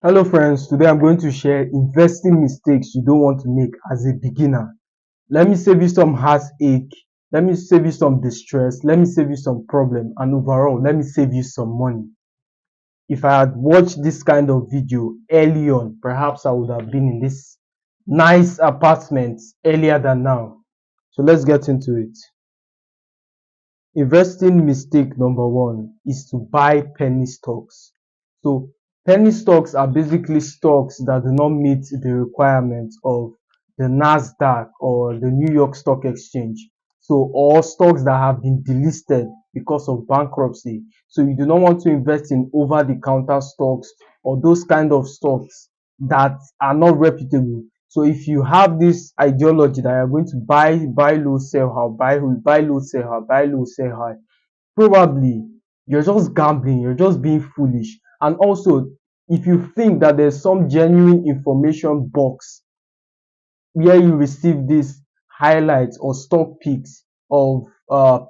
Hello friends, today I'm going to share investing mistakes you don't want to make as a beginner. Let me save you some heartache, let me save you some distress, let me save you some problem, and overall, let me save you some money. If I had watched this kind of video early on, perhaps I would have been in this nice apartment earlier than now. So let's get into it. Investing mistake number one is to buy penny stocks. So penny stocks are basically stocks that do not meet the requirements of the NASDAQ or the New York Stock Exchange. So or stocks that have been delisted because of bankruptcy. So you do not want to invest in over-the-counter stocks or those kind of stocks that are not reputable. So if you have this ideology that you're going to buy low, sell high, buy low, sell high, buy low, sell high, probably you're just gambling, you're just being foolish. And also, if you think that there's some genuine information box where you receive these highlights or stock picks of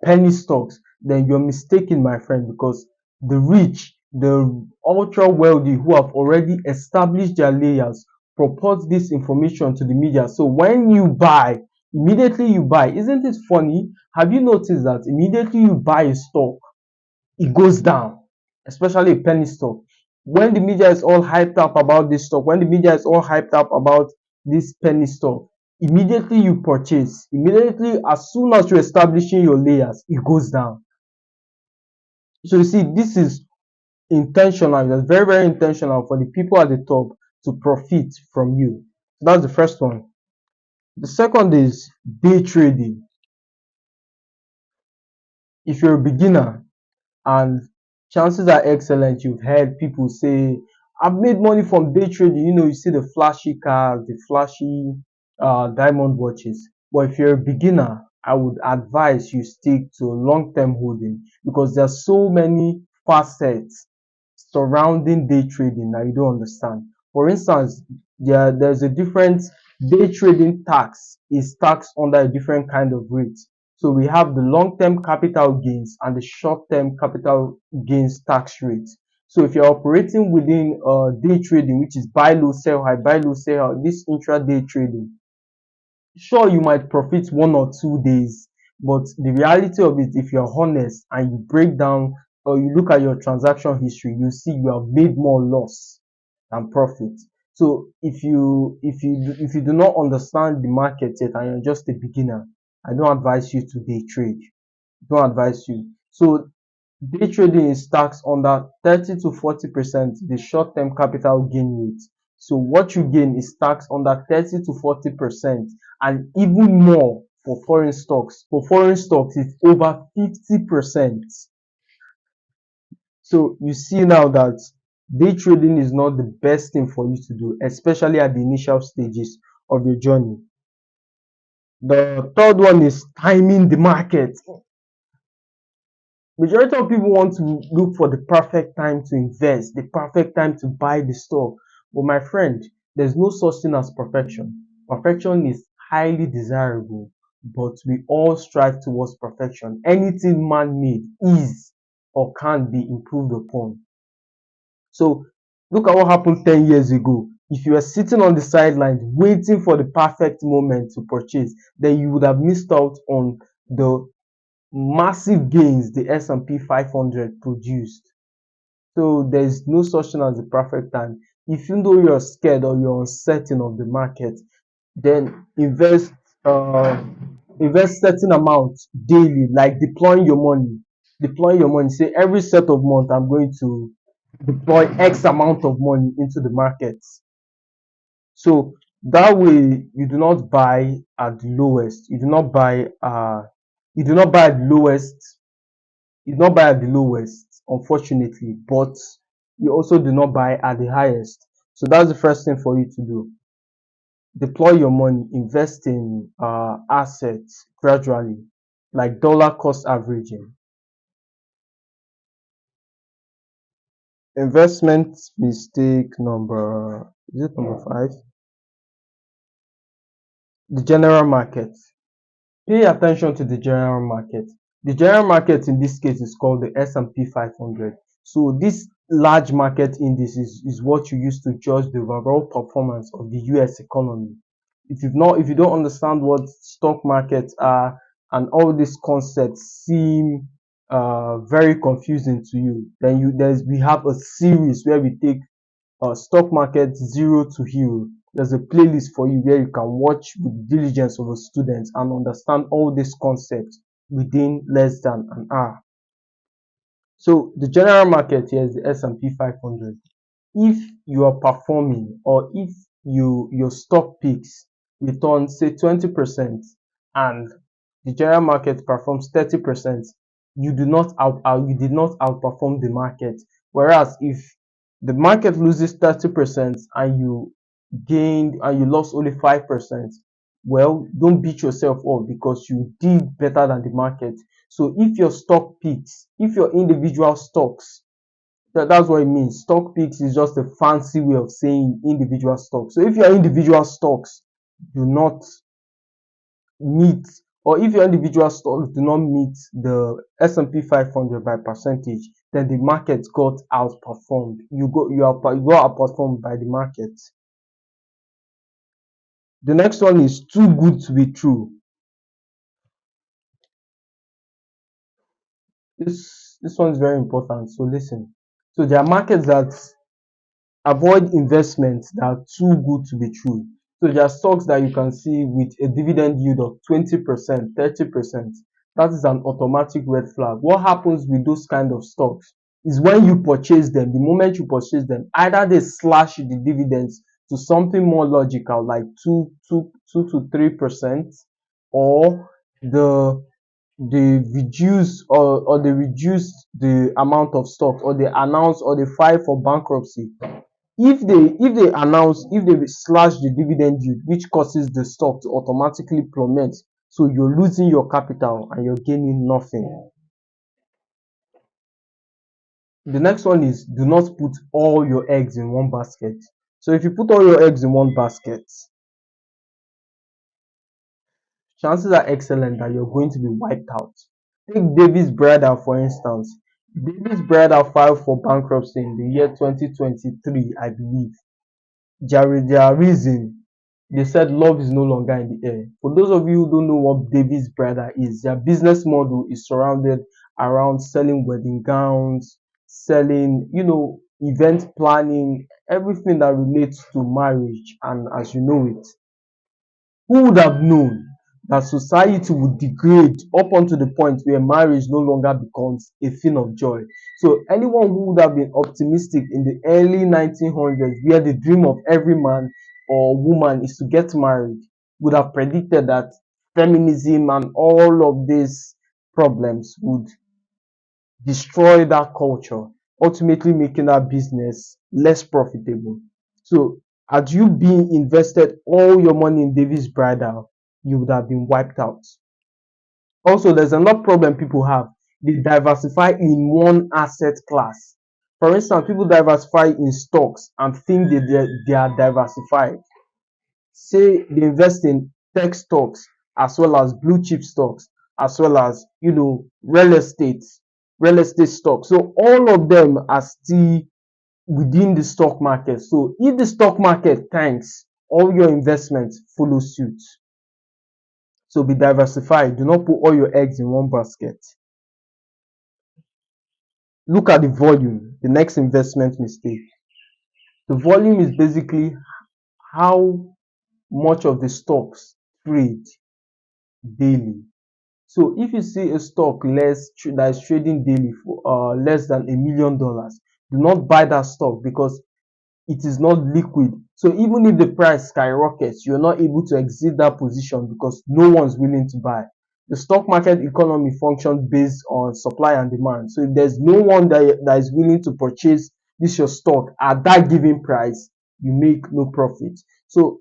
penny stocks, then you're mistaken, my friend, because the rich, the ultra wealthy who have already established their layers purport this information to the media. So when you buy, immediately you buy. Isn't it funny? Have you noticed that immediately you buy a stock, it goes down, especially a penny stock? When the media is all hyped up about this stock, when the media is all hyped up about this penny stock, immediately you purchase, immediately as soon as you're establishing your layers, it goes down. So you see, this is intentional. It's very, very intentional for the people at the top to profit from you. That's the first one. The second is day trading. If you're a beginner, and chances are excellent you've heard people say, I've made money from day trading. You see the flashy cars, the flashy diamond watches. But if you're a beginner, I would advise you stick to long-term holding, because there's so many facets surrounding day trading that you don't understand. For instance, there's a different day trading tax is taxed under a different kind of rate. So we have the long-term capital gains and the short-term capital gains tax rate. So if you're operating within day trading, which is buy low, sell high, this intraday trading, sure, you might profit 1 or 2 days, but the reality of it, if you're honest and you break down or you look at your transaction history, you see you have made more loss than profit. So if you do not understand the market yet and you're just a beginner, I don't advise you to day trade. Don't advise you. So day trading is taxed under 30 to 40% the short-term capital gain rate. So what you gain is taxed under 30 to 40%, and even more for foreign stocks. For foreign stocks, it's over 50%. So you see now that day trading is not the best thing for you to do, especially at the initial stages of your journey. The third one is timing the market. Majority of people want to look for the perfect time to invest, the perfect time to buy the stock. But my friend, there's no such thing as perfection. Perfection is highly desirable, but we all strive towards perfection. Anything man-made is or can be improved upon. So look at what happened 10 years ago. If you were sitting on the sidelines waiting for the perfect moment to purchase, then you would have missed out on the massive gains the S&P 500 produced. So there's no such thing as the perfect time. If you know you're scared or you're uncertain of the market, then uh, invest certain amount daily, like deploying your money. Deploying your money. Say every set of month I'm going to deploy X amount of money into the markets. So that way you do not buy at the lowest. You do not buy at the lowest. You do not buy at the lowest, unfortunately, but you also do not buy at the highest. So that's the first thing for you to do. Deploy your money, invest in assets gradually, like dollar cost averaging. Investment mistake number, is it number five? The general market. Pay attention to the general market. The general market in this case is called the S&P 500. So this large market index is what you use to judge the overall performance of the US economy. If you don't understand what stock markets are and all these concepts seem very confusing to you, then we have a series where we take stock market zero to hero. There's a playlist for you where you can watch with diligence of a student and understand all these concepts within less than an hour. So the general market here is the S&P 500. If you are performing, or if your stock picks return say 20% and the general market performs 30%, you did not outperform the market. Whereas if the market loses 30% and you lost only 5%, well, don't beat yourself up because you did better than the market. So if your stock picks, if your individual stocks, that's what it means. Stock picks is just a fancy way of saying individual stocks. So if your individual stocks do not meet, or if your individual stocks do not meet the S&P 500 by percentage, then the market got outperformed. You got outperformed by the market. The next one is too good to be true. This one is very important. So listen. So there are markets that avoid investments that are too good to be true. So there are stocks that you can see with a dividend yield of 20%, 30%. That is an automatic red flag. What happens with those kind of stocks is when you purchase them, the moment you purchase them, either they slash the dividends to something more logical like 2 to 3%, or the they reduce the amount of stock, or they announce or they file for bankruptcy. If they slash the dividend yield, which causes the stock to automatically plummet, so you're losing your capital and you're gaining nothing. The next one is, do not put all your eggs in one basket. So if you put all your eggs in one basket, chances are excellent that you're going to be wiped out. Take Davis Bridal for instance. Davis Bridal filed for bankruptcy in the year 2023, I believe. Their reason, they said love is no longer in the air. For those of you who don't know what Davis Bridal is, their business model is surrounded around selling wedding gowns, selling, event planning, everything that relates to marriage and as you know it. Who would have known that society would degrade up unto the point where marriage no longer becomes a thing of joy? So anyone who would have been optimistic in the early 1900s, where the dream of every man or woman is to get married, would have predicted that feminism and all of these problems would destroy that culture, ultimately making that business less profitable. So, had you been invested all your money in Davis Bridal, you would have been wiped out. Also, there's another problem people have. They diversify in one asset class. For instance, people diversify in stocks and think they are diversified. Say they invest in tech stocks as well as blue chip stocks, as well as real estate stocks. So all of them are still within the stock market. So if the stock market tanks, all your investments follow suit. So be diversified. Do not put all your eggs in one basket. Look at the volume. The next investment mistake. The volume is basically how much of the stocks trade daily. So if you see a stock that is trading daily for less than $1 million, do not buy that stock because it is not liquid. So even if the price skyrockets, you're not able to exit that position because no one's willing to buy. The stock market economy functions based on supply and demand. So if there's no one that is willing to purchase this your stock at that given price, you make no profit. So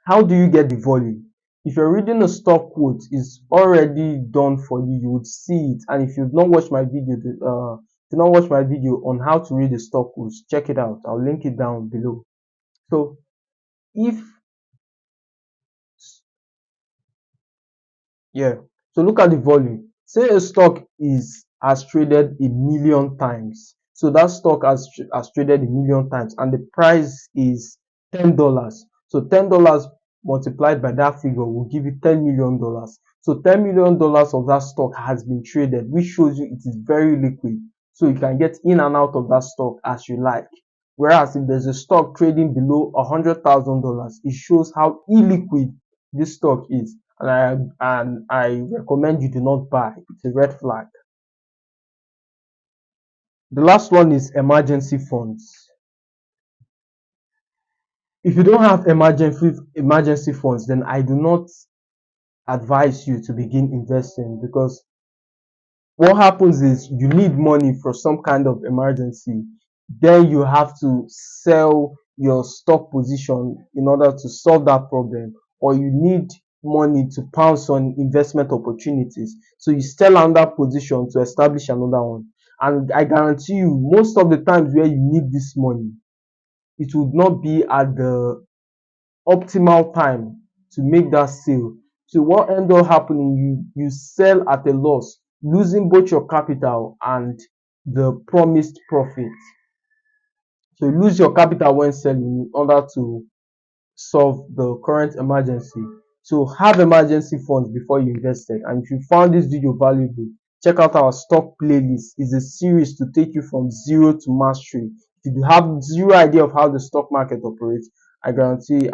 how do you get the volume? If you're reading a stock quote, it's already done for you. You would see it. And if you've not watched my video, on how to read the stock quotes, check it out. I'll link it down below. So if yeah, so look at the volume. Say a stock is has traded 1 million times. So that stock has traded a million times and the price is $10. So $10 multiplied by that figure will give you $10 million. So $10 million of that stock has been traded, which shows you it is very liquid. So you can get in and out of that stock as you like. Whereas if there's a stock trading below $100,000, it shows how illiquid this stock is. And I recommend you do not buy. It's a red flag. The last one is emergency funds. If you don't have emergency funds, then I do not advise you to begin investing, because what happens is you need money for some kind of emergency, then you have to sell your stock position in order to solve that problem, or you need money to pounce on investment opportunities, so you sell another position to establish another one. And I guarantee you, most of the times where you need this money, it would not be at the optimal time to make that sale. So what end up happening, you sell at a loss, losing both your capital and the promised profit. So you lose your capital when selling in order to solve the current emergency. So have emergency funds before you invested. And if you found this video valuable, check out our stock playlist. It's a series to take you from zero to mastery. If you have zero idea of how the stock market operates, I guarantee